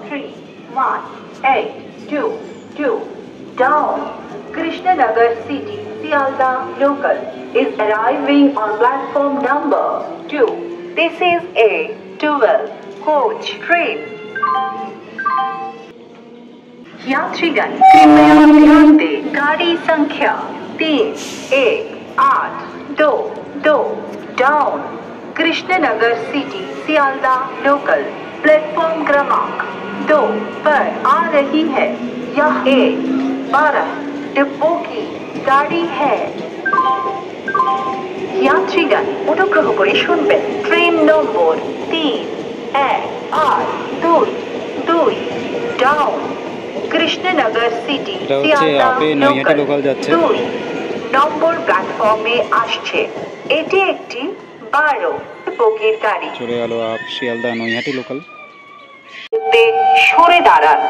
31822 down. Krishnanagar City Sialda local is arriving on platform number 2. This is a 12 coach train. यात्रीगण कृपया ध्यान दें, गाड़ी संख्या 31822 down Krishnanagar city Sealdah local platform क्रमांक 2 पर आ रही है। यह एक 12 डिब्बों की गाड़ी है। यात्रीगण অনুগ্রহ করে শুনবেন, train number 31822 down Krishnanagar city Sealdah local 2 number প্ল্যাটফর্মে আসছে। এটি একটি 12 বগির গাড়ি। চলে গেল আপ শিয়ালদা নৈহাটি লোকাল। সরে দাঁড়ান।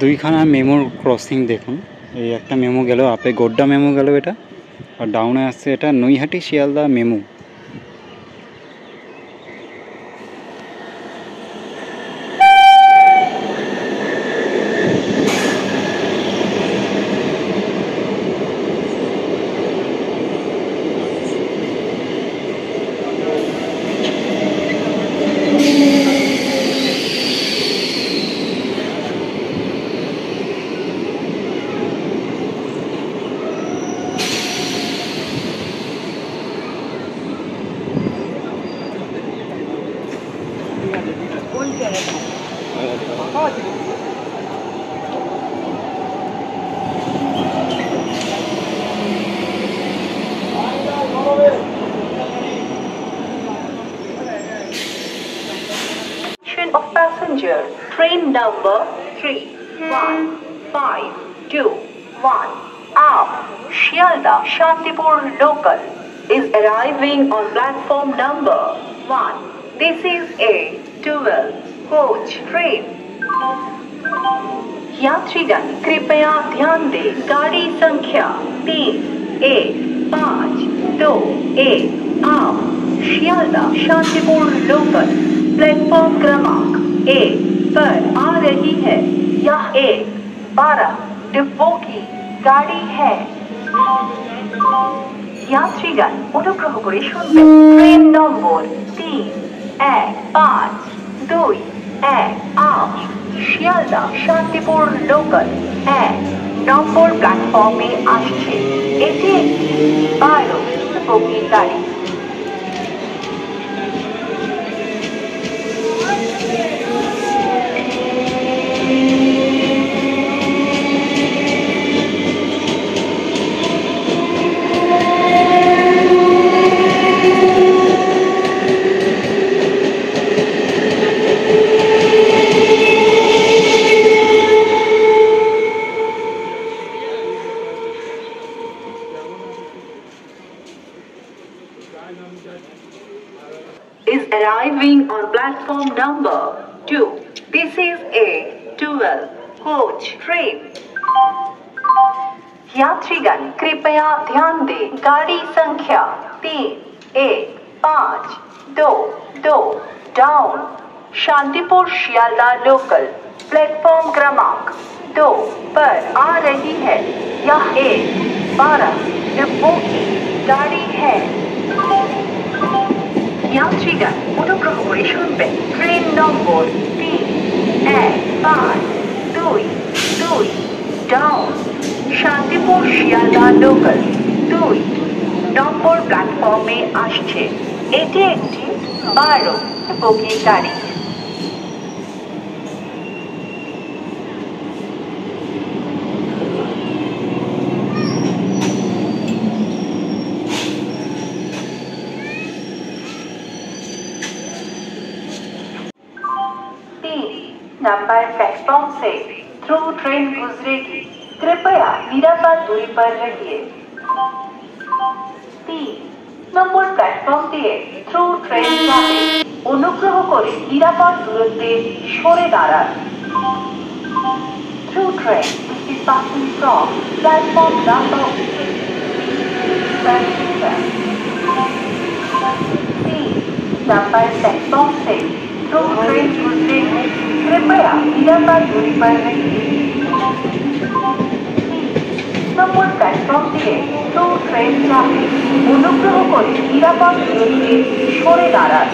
দুইখানা মেমোর ক্রসিং দেখুন, এই একটা মেমো গেল আপে গোড্ডা মেমো গেল এটা, আর ডাউনে আসছে এটা Naihati Sealdah memo. Of passenger train number 31521 up Shialda Shantipur local is arriving on platform number 1. This is a 12 coach train. यात्रीगण कृपया ध्यान दें, गाड़ी संख्या 31521 आप शियालदा शांतिपुर लोकल प्लेटफॉर्म क्रमांक 1 पर आ रही है। यह एक 12 डिब्बों की गाड़ी है। यात्रीगण অনুগ্রহ করে শুনবেন, ট্রেন নম্বর 31521 শিয়ালদা শান্তিপুর লোকাল 1 নম্বর প্ল্যাটফর্মে আসছে। এটি একটি 12 বগির গাড়ি। Is arriving on platform number 2. This is a 12 coach train. यात्रीगण कृपया ध्यान दें, गाड़ी संख्या 31522 down Shantipur Sealdah local platform क्रमांक 2 पर आ रही है। यह एक 12 डिब्बों की गाड़ी है। यात्रीगण অনুগ্রহ করে শুনবেন, ট্রেন নম্বর 31522 down Shantipur Sealdah local 2 number প্ল্যাটফর্মে আসছে। এটি একটি 12 বগির গাড়ি। नंबर प्लेटफॉर्म से थ्रू ट्रेन गुजरेगी। कृपया निरापद दूरी पर रहिए। 3 নম্বর প্ল্যাটফর্ম দিয়ে থ্রু ট্রেন যাবে, অনুগ্রহ করে নিরাপদ দূরত্বে সরে দাঁড়ান। Through train which is passing from platform number 3, number platform से थ्रू ट्रेन गुजरे कृपया निरापद दूरी पर रहिए। নম্বর প্ল্যাটফর্ম দিয়ে থ্রু ট্রেন যাবে, অনুগ্রহ করে নিরাপদ দূরত্বে সরে দাঁড়ান।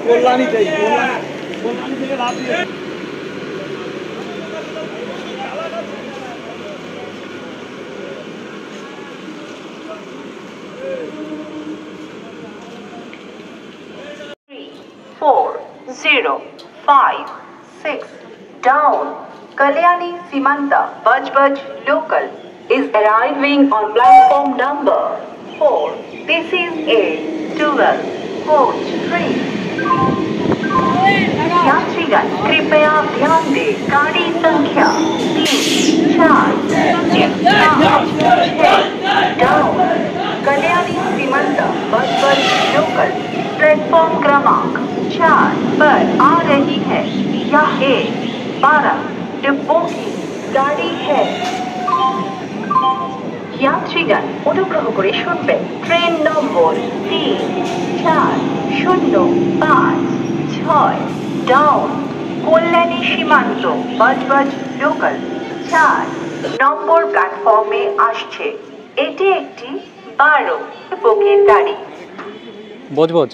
কল্যাণী চাই, কল্যাণী থেকে লাভ দিয়ে 34056 down. Kalyani Simanta Bajbaj local is arriving on platform number 4. This is a 12 coach train. यात्रीगण कृपया ध्यान दें, गाड़ी संख्या 345 down Kalyani Simanta Budge Budge local platform क्रमांक 4 पर आ रही है। यह एक 12 डिब्बों की गाड़ी है। यात्रीगण অনুগ্রহ করে শুনবেন, ট্রেন নম্বর 34056 ডাউন কল্যাণী সীমান্ত বজবজ লোকাল 4 নম্বর প্ল্যাটফর্মে আসছে। এটি একটি 12 বগির গাড়ি। বজবজ